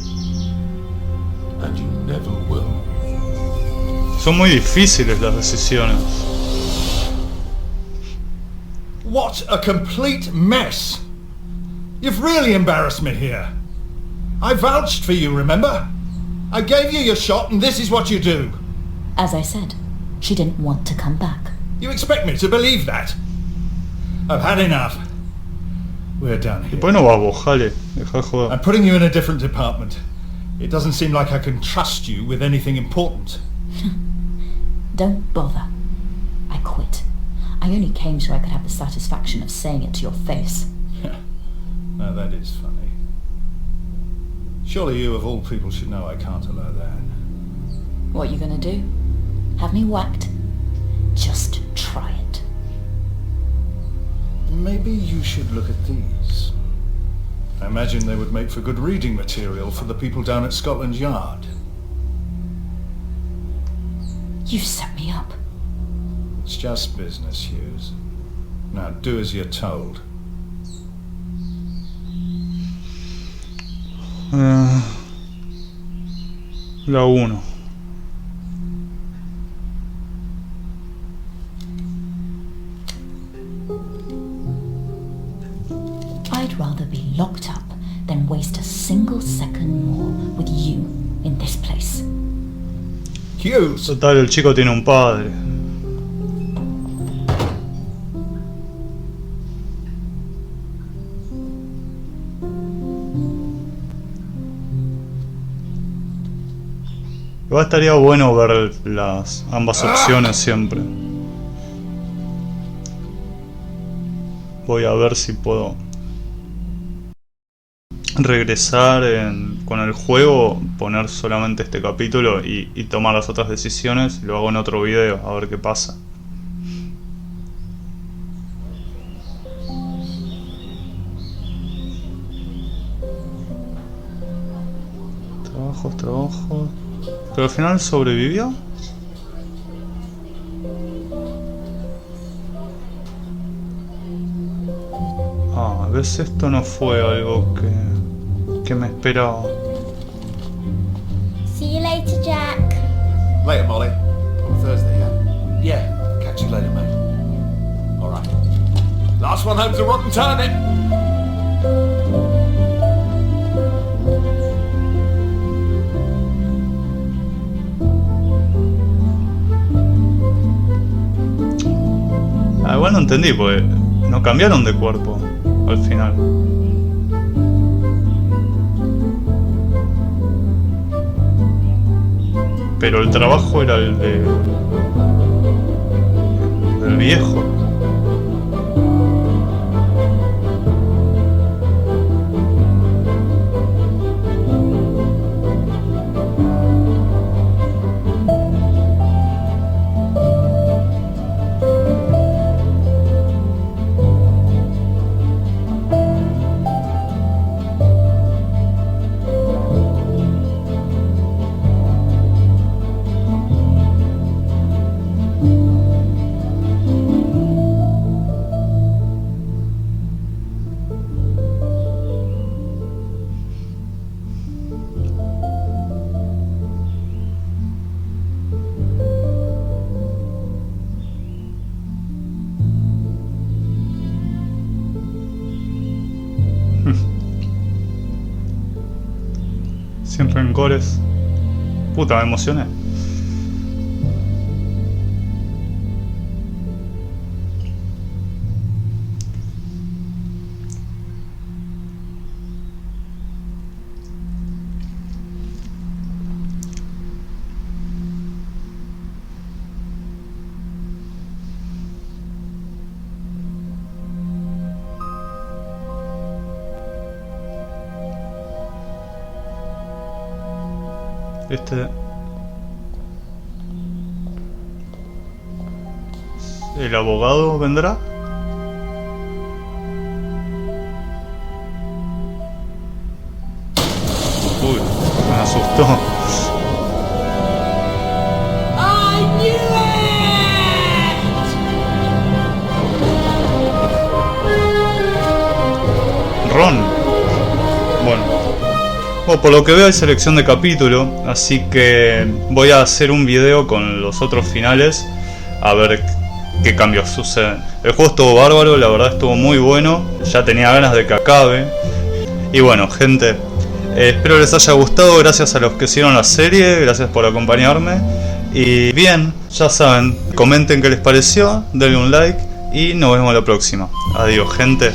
And you never will. Son muy difíciles las decisiones. What a complete mess! You've really embarrassed me here. I vouched for you, remember? I gave you your shot and this is what you do. As I said, she didn't want to come back. You expect me to believe that? I've had enough. We're done ¿Y here. por qué no vas vos, Jale? Deja de joder. I'm putting you in a different department. It doesn't seem like I can trust you with anything important. Don't bother. I quit. I only came so I could have the satisfaction of saying it to your face. Now that is funny. Surely you of all people should know I can't allow that. What are you gonna do? Have me whacked? Just try it. Maybe you should look at these. I imagine they would make for good reading material for the people down at Scotland Yard. You set me up. It's just business, Hughes. Now do as you're told. La 1. I'd rather be locked up than waste a single second more with you in this place. Hughes! Total, el chico tiene un padre. Igual estaría bueno ver las ambas opciones siempre. Voy a ver si puedo regresar con el juego, poner solamente este capítulo y tomar las otras decisiones. Lo hago en otro video, a ver qué pasa. Trabajos. Pero al final sobrevivió. A veces esto no fue algo que me esperaba. later, Jack. Later, Molly. On Thursday, yeah? Yeah, catch you later, mate. Alright. Last one home's a rotten turnip. Igual no entendí, porque no cambiaron de cuerpo al final. Pero el trabajo era el del viejo. Sin rencores. Puta, me emocioné. ¿El abogado vendrá? Uy, me asustó. I knew it! Ron. Bueno, por lo que veo hay selección de capítulo, así que voy a hacer un video con los otros finales a ver qué cambios suceden. El juego estuvo bárbaro, la verdad estuvo muy bueno, ya tenía ganas de que acabe. Y bueno, gente, espero les haya gustado, gracias a los que hicieron la serie, gracias por acompañarme. Y bien, ya saben, comenten qué les pareció, denle un like y nos vemos la próxima. Adiós, gente.